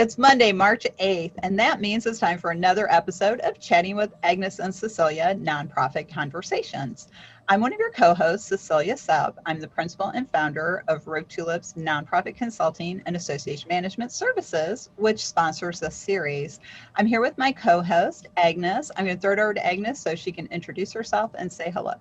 It's Monday, March 8th, and that means it's time for another episode of Chatting with Agnes and Cecilia Nonprofit Conversations. I'm one of your co-hosts, Cecilia Sub. I'm the principal and founder of Rogue Tulip's Nonprofit Consulting and Association Management Services, which sponsors this series. I'm here with my co-host, Agnes. I'm going to throw it over to Agnes so she can introduce herself and say hello.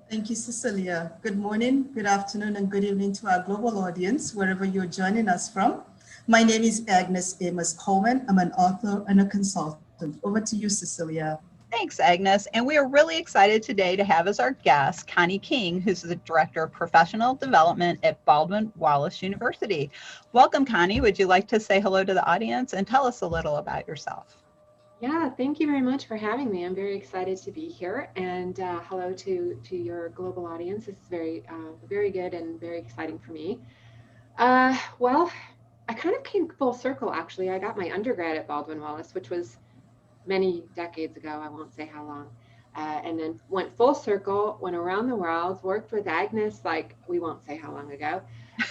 Thank you, Cecilia. Good morning, good afternoon, and good evening to our global audience, wherever you're joining us from. My name is Agnes Amos Coleman. I'm an author and a consultant. Over to you, Cecilia. Thanks, Agnes. And we are really excited today to have as our guest Connie King, who's the Director of Professional Development at Baldwin-Wallace University. Welcome, Connie. Would you like to say hello to the audience and tell us a little about yourself? Yeah, thank you very much for having me. I'm very excited to be here, and hello to your global audience. This is very good and very exciting for me. Well, I kind of came full circle, actually. I got my undergrad at Baldwin-Wallace, which was many decades ago. I won't say how long. And then went full circle, went around the world, worked with Agnes, like we won't say how long ago,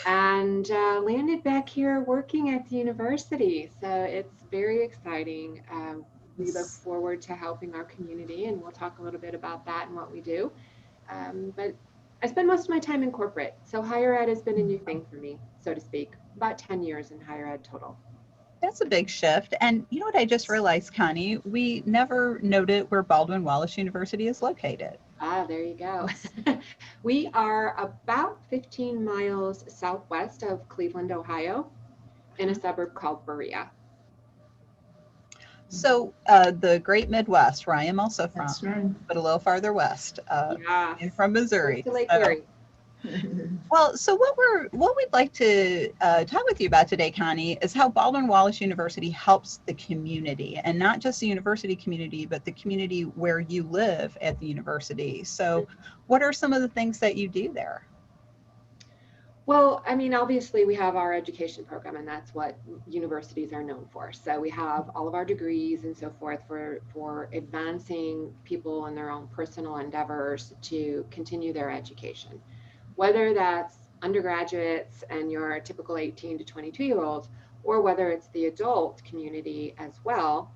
and landed back here working at the university. So it's very exciting. We look forward to helping our community, and we'll talk a little bit about that and what we do. But I spend most of my time in corporate, so higher ed has been a new thing for me, so to speak. About 10 years in higher ed total. That's a big shift. And you know what I just realized, Connie? We never noted where Baldwin-Wallace University is located. Ah, there you go. We are about 15 miles southwest of Cleveland, Ohio, in a suburb called Berea. So the great Midwest, where I am also from, That's right. but a little farther west, Yeah, and from Missouri. to Lake Erie. Well, so what we'd like to talk with you about today, Connie, is how Baldwin-Wallace University helps the community, and not just the university community, but the community where you live at the university. So what are some of the things that you do there? Well, I mean, obviously we have our education program, and that's what universities are known for. So we have all of our degrees and so forth for advancing people in their own personal endeavors to continue their education. Whether that's undergraduates and your typical 18 to 22-year-olds, or whether it's the adult community as well.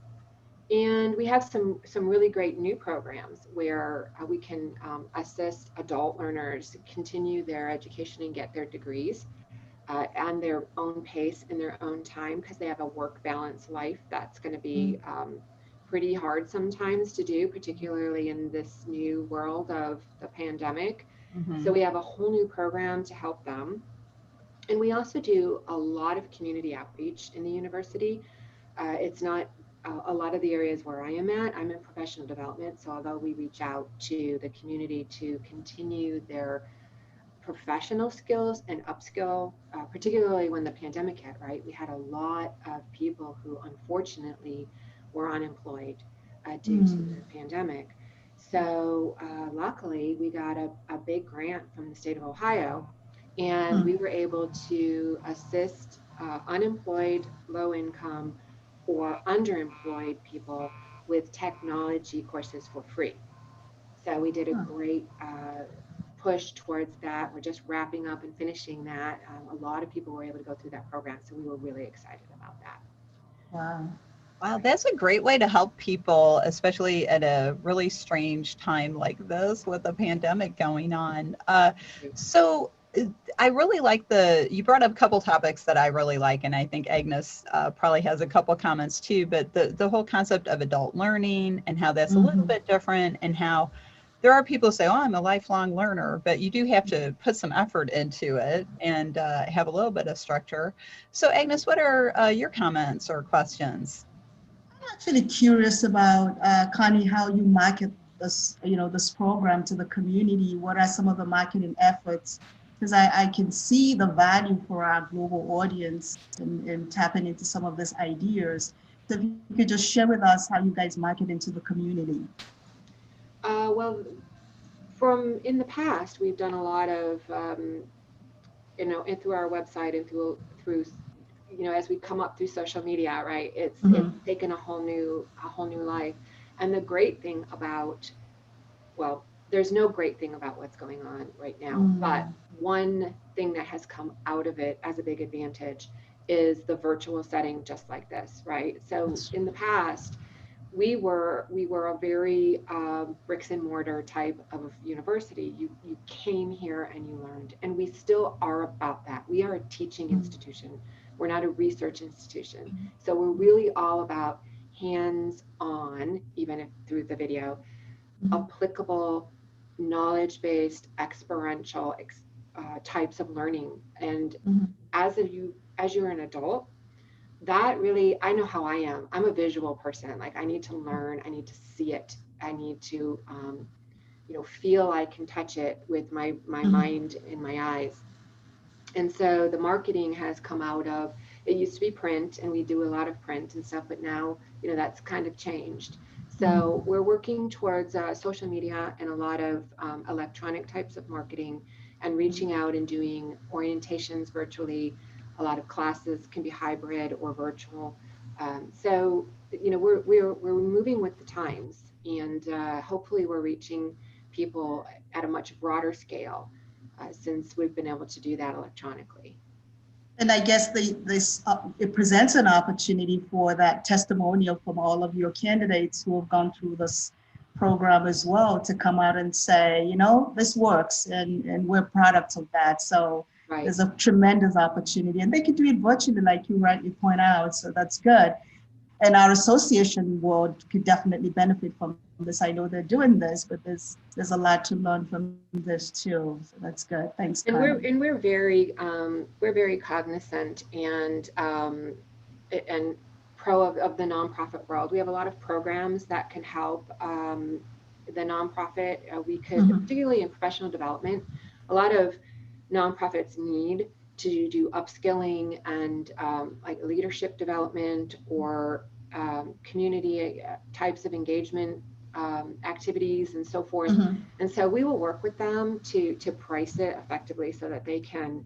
And we have some really great new programs where we can assist adult learners continue their education and get their degrees on their own pace in their own time, because they have a work balance life that's going to be pretty hard sometimes to do, particularly in this new world of the pandemic. So we have a whole new program to help them. And we also do a lot of community outreach in the university. It's not a lot of the areas where I am at. I'm in professional development. So although we reach out to the community to continue their professional skills and upskill, particularly when the pandemic hit, right? We had a lot of people who unfortunately were unemployed due to the pandemic. So luckily, we got a big grant from the state of Ohio, and we were able to assist unemployed, low income, or underemployed people with technology courses for free. So we did a great push towards that. We're just wrapping up and finishing that. A lot of people were able to go through that program, so we were really excited about that. Wow. Wow, that's a great way to help people, especially at a really strange time like this with the pandemic going on. So I really like you brought up a couple topics that I really like, and I think Agnes probably has a couple comments too, but the whole concept of adult learning and how that's a little bit different, and how there are people who say, oh, I'm a lifelong learner, but you do have to put some effort into it and have a little bit of structure. So Agnes, what are your comments or questions? I'm actually curious about, Connie, how you market this program to the community. What are some of the marketing efforts? Because I can see the value for our global audience in tapping into some of these ideas. So if you could just share with us how you guys market into the community. Well, from in the past, we've done a lot of, and through our website and through as we come up through social media, right? It's taken a whole new life. And the great thing about, well, there's no great thing about what's going on right now, but one thing that has come out of it as a big advantage is the virtual setting just like this, right? So in the past, we were a very bricks and mortar type of university. You came here and you learned, and we still are about that. We are a teaching institution. We're not a research institution. So we're really all about hands-on, even if through the video, applicable, knowledge-based, experiential types of learning. And as you're an adult, that really, I know how I am. I'm a visual person. Like, I need to learn, I need to see it, I need to feel I can touch it with my mind and my eyes. And so the marketing has come out of, it used to be print, and we do a lot of print and stuff, but now that's kind of changed. So we're working towards social media and a lot of electronic types of marketing, and reaching out and doing orientations virtually. A lot of classes can be hybrid or virtual. So we're moving with the times, and hopefully we're reaching people at a much broader scale since we've been able to do that electronically. And I guess it presents an opportunity for that testimonial from all of your candidates who have gone through this program as well, to come out and say, this works, and we're products of that. So right. There's a tremendous opportunity, and they can do it virtually, like you rightly point out. So that's good. And our association world could definitely benefit from this. I know they're doing this, but there's a lot to learn from this too. So that's good. Thanks, Connie. And we're very cognizant and pro of the nonprofit world. We have a lot of programs that can help the nonprofit. We could, particularly in professional development, a lot of nonprofits need to do upskilling and like leadership development or community types of engagement activities and so forth. And so we will work with them to price it effectively so that they can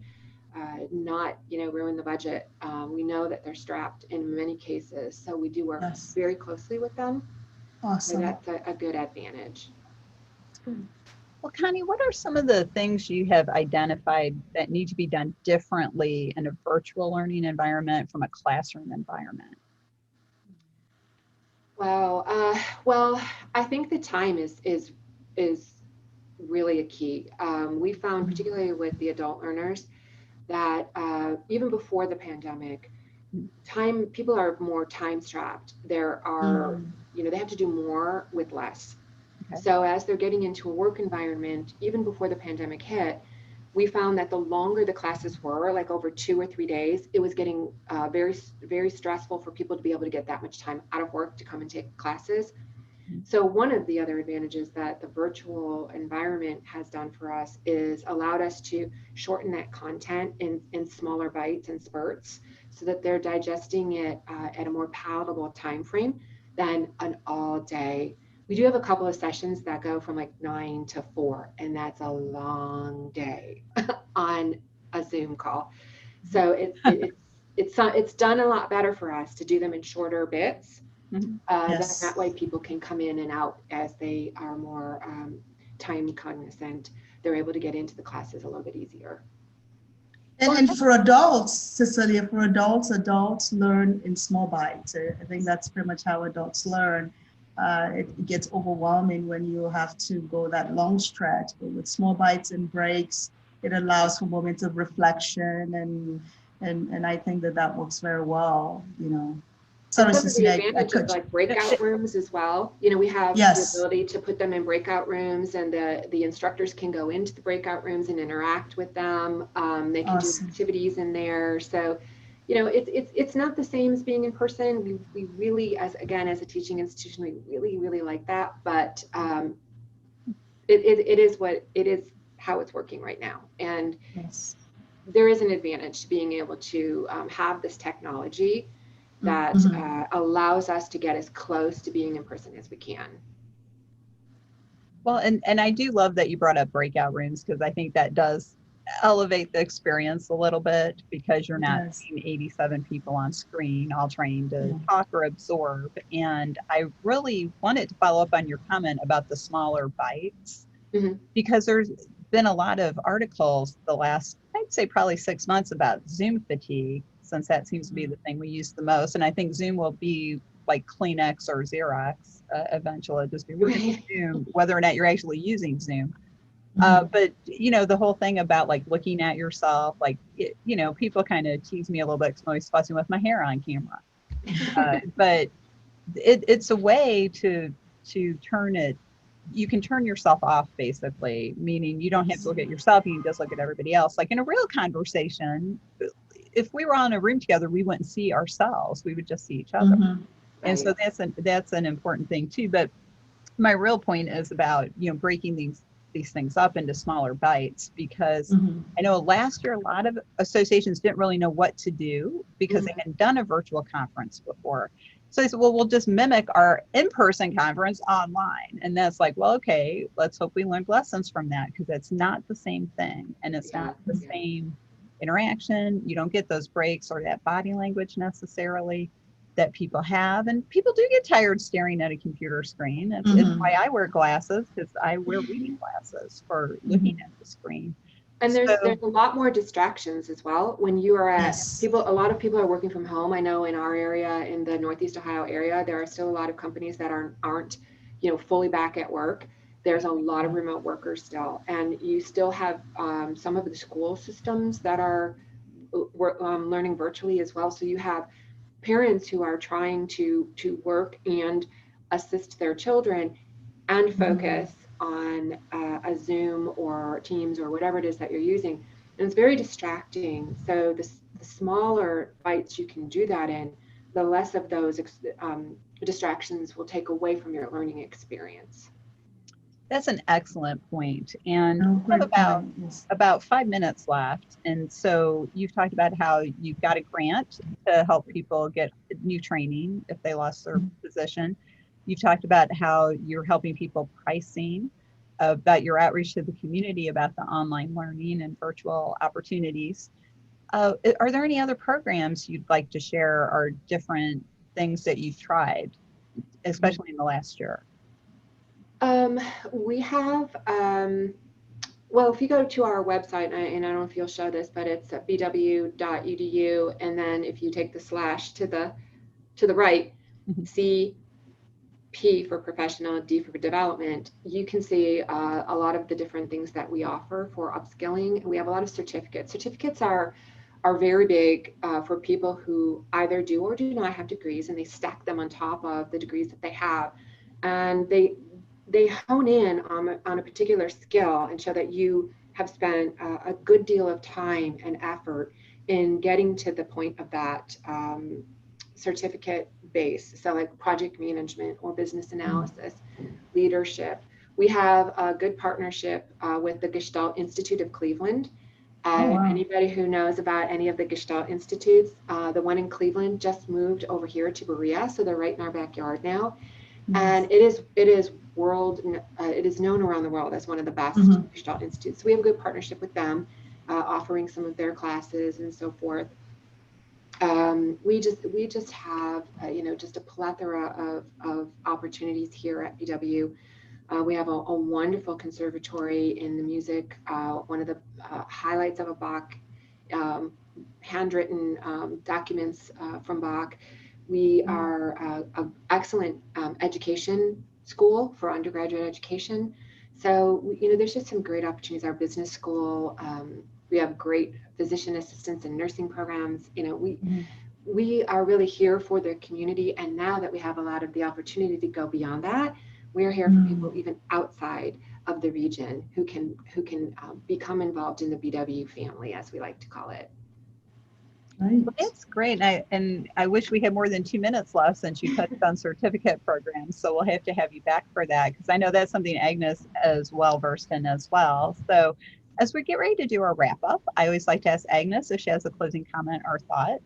not ruin the budget. We know that they're strapped in many cases, so we do work very closely with them. Awesome. So that's a good advantage. Well, Connie, what are some of the things you have identified that need to be done differently in a virtual learning environment from a classroom environment? Wow. Well, I think the time is really a key. We found, particularly with the adult learners, that even before the pandemic, people are more time strapped. There are, they have to do more with less. Okay. So as they're getting into a work environment, even before the pandemic hit, we found that the longer the classes were, like over 2 or 3 days, it was getting very, very stressful for people to be able to get that much time out of work to come and take classes. So one of the other advantages that the virtual environment has done for us is allowed us to shorten that content in smaller bites and spurts so that they're digesting it at a more palatable time frame than an all day. We do have a couple of sessions that go from like 9 to 4, and that's a long day on a Zoom call. So it's done a lot better for us to do them in shorter bits. That way people can come in and out as they are more time cognizant. They're able to get into the classes a little bit easier. And for adults, Cecilia, adults learn in small bites. I think that's pretty much how adults learn. It gets overwhelming when you have to go that long stretch, but with small bites and breaks, it allows for moments of reflection, and I think that works very well, Sorry, some of the advantages like breakout rooms as well. We have the ability to put them in breakout rooms, and the instructors can go into the breakout rooms and interact with them. They can do activities in there. So, it's not the same as being in person. We really, as a teaching institution, we really, really like that. But it is how it's working right now. And there is an advantage to being able to have this technology that allows us to get as close to being in person as we can. Well, and I do love that you brought up breakout rooms, because I think that does elevate the experience a little bit, because you're not seeing 87 people on screen all trying to talk or absorb. And I really wanted to follow up on your comment about the smaller bites, because there's been a lot of articles the last, I'd say probably 6 months, about Zoom fatigue. since that seems to be the thing we use the most. And I think Zoom will be like Kleenex or Xerox eventually. Just be Right. Zoom, whether or not you're actually using Zoom. Mhm. But the whole thing about like looking at yourself, like people kind of tease me a little bit because I'm always fussing with my hair on camera. But it's a way to turn it. You can turn yourself off, basically, meaning you don't have to look at yourself. You can just look at everybody else. Like in a real conversation, if we were all in a room together, we wouldn't see ourselves. We would just see each other. Mhm. And so that's an important thing too. But my real point is about breaking these things up into smaller bites, because Mhm. I know last year a lot of associations didn't really know what to do because they hadn't done a virtual conference before. So they said, well, we'll just mimic our in-person conference online. And that's like, well, okay, let's hope we learned lessons from that, because it's not the same thing. And it's not the same interaction. You don't get those breaks or that body language necessarily that people have. And people do get tired staring at a computer screen. It's why I wear glasses, because I wear reading glasses for looking at the screen. And there's a lot more distractions as well when you are at people. A lot of people are working from home. I know in our area, in the Northeast Ohio area, there are still a lot of companies that aren't fully back at work. There's a lot of remote workers still, and you still have some of the school systems that are learning virtually as well. So you have parents who are trying to work and assist their children and focus on a Zoom or Teams or whatever it is that you're using. And it's very distracting. So the smaller bites you can do that in, the less of those distractions will take away from your learning experience. That's an excellent point. And we have about 5 minutes left. And so you've talked about how you've got a grant to help people get new training if they lost their position. You've talked about how you're helping people pricing, about your outreach to the community about the online learning and virtual opportunities. Are there any other programs you'd like to share, or different things that you've tried, especially in the last year? We have, well, if you go to our website, and I don't know if you'll show this, but it's at bwu.edu, and then if you take the slash to the right, P for professional, D for development, you can see a lot of the different things that we offer for upskilling. And we have a lot of certificates. Certificates are very big for people who either do or do not have degrees, and they stack them on top of the degrees that they have. And they hone in on a particular skill and show that you have spent a good deal of time and effort in getting to the point of that certificate base. So like project management or business analysis, leadership. We have a good partnership with the Gestalt Institute of Cleveland. Anybody who knows about any of the Gestalt Institutes, the one in Cleveland just moved over here to Berea, so they're right in our backyard now. And it is known around the world as one of the best Gestalt Institutes. So we have a good partnership with them, offering some of their classes and so forth. We just have just a plethora of opportunities here at BW. We have a wonderful conservatory in the music. One of the highlights of a Bach handwritten documents from Bach. We are an excellent education school for undergraduate education. So there's just some great opportunities. Our business school. We have great physician assistants and nursing programs. We are really here for the community. And now that we have a lot of the opportunity to go beyond that, we are here for people even outside of the region who can become involved in the BW family, as we like to call it. Right. Well, that's great. And I wish we had more than 2 minutes left, since you touched on certificate programs. So we'll have to have you back for that, because I know that's something Agnes is well versed in as well. So as we get ready to do our wrap up, I always like to ask Agnes if she has a closing comment or thought.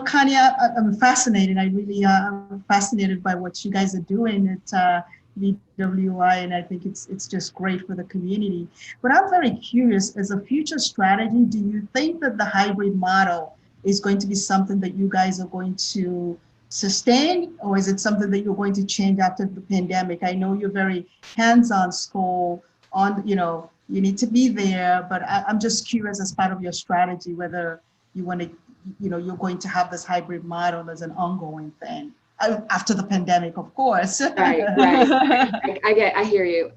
Connie, I'm fascinated. I really am fascinated by what you guys are doing at BWI, and I think it's just great for the community. But I'm very curious, as a future strategy, do you think that the hybrid model is going to be something that you guys are going to sustain, or is it something that you're going to change after the pandemic? I know you're very hands-on school, you need to be there, but I'm just curious, as part of your strategy, whether you want to, you're going to have this hybrid model as an ongoing thing after the pandemic, of course. Right. I hear you.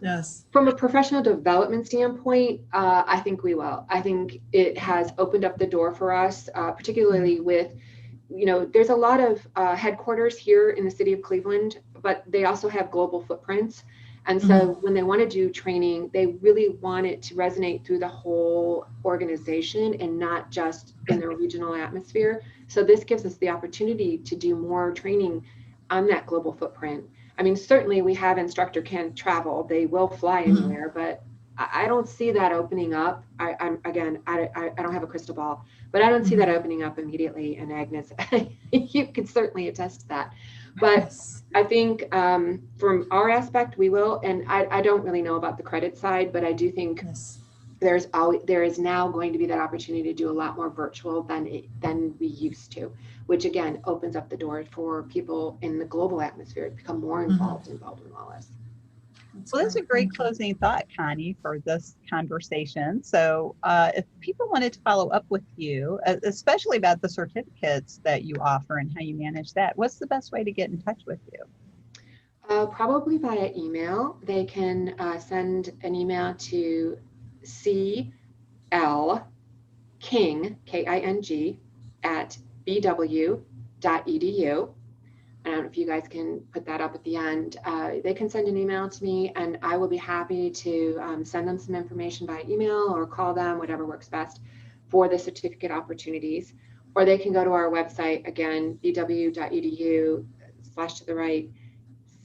Yes. From a professional development standpoint, I think we will. I think it has opened up the door for us, particularly with, there's a lot of headquarters here in the city of Cleveland, but they also have global footprints. And so when they want to do training, they really want it to resonate through the whole organization and not just in their regional atmosphere. So this gives us the opportunity to do more training on that global footprint. I mean, certainly we have instructor can travel, they will fly anywhere, but I don't see that opening up. I don't have a crystal ball, but I don't see that opening up immediately. And Agnes, you could certainly attest to that. But I think from our aspect, we will. And I don't really know about the credit side, but I do think there is now going to be that opportunity to do a lot more virtual than we used to, which again opens up the door for people in the global atmosphere to become more involved in Baldwin-Wallace. Well, that's a great closing thought, Connie, for this conversation. So if people wanted to follow up with you, especially about the certificates that you offer and how you manage that, what's the best way to get in touch with you? Probably via email. They can send an email to CL King, King, at BWU.edu. I don't know if you guys can put that up at the end. They can send an email to me and I will be happy to send them some information by email or call them, whatever works best for the certificate opportunities. Or they can go to our website, again, bwu.edu/,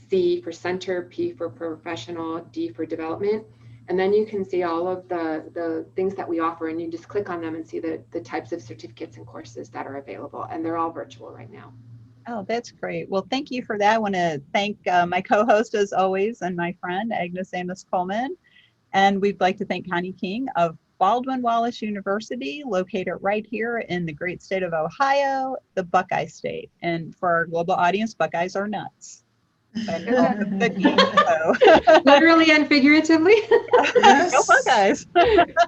C for center, P for professional, D for development. And then you can see all of the things that we offer and you just click on them and see the types of certificates and courses that are available. And they're all virtual right now. Oh, that's great. Well, thank you for that. I want to thank my co-host as always and my friend Agnes Coleman. And we'd like to thank Connie King of Baldwin-Wallace University, located right here in the great state of Ohio, the Buckeye State. And for our global audience, Buckeyes are nuts. But good news, so. Literally and figuratively. Yes. Go Buckeyes.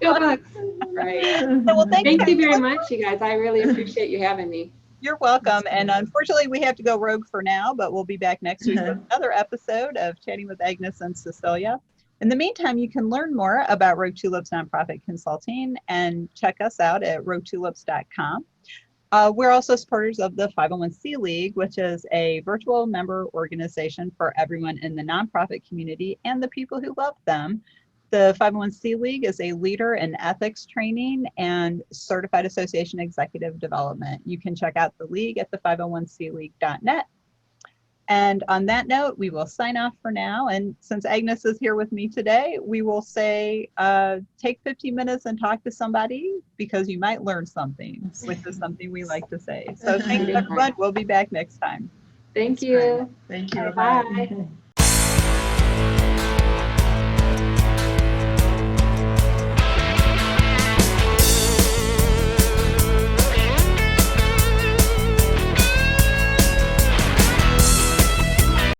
Go Bucks. Right. Well, thank you very much, you guys. I really appreciate you having me. You're welcome. And unfortunately, we have to go rogue for now, but we'll be back next week with another episode of Chatting with Agnes and Cecilia. In the meantime, you can learn more about Rogue Tulips Nonprofit Consulting and check us out at roguetulips.com. We're also supporters of the 501c League, which is a virtual member organization for everyone in the nonprofit community and the people who love them. The 501c League is a leader in ethics training and certified association executive development. You can check out the league at the 501cleague.net. And on that note, we will sign off for now. And since Agnes is here with me today, we will say, take 15 minutes and talk to somebody because you might learn something, which is something we like to say. So thank you, everyone. We'll be back next time. Thank you. Thank you. Bye.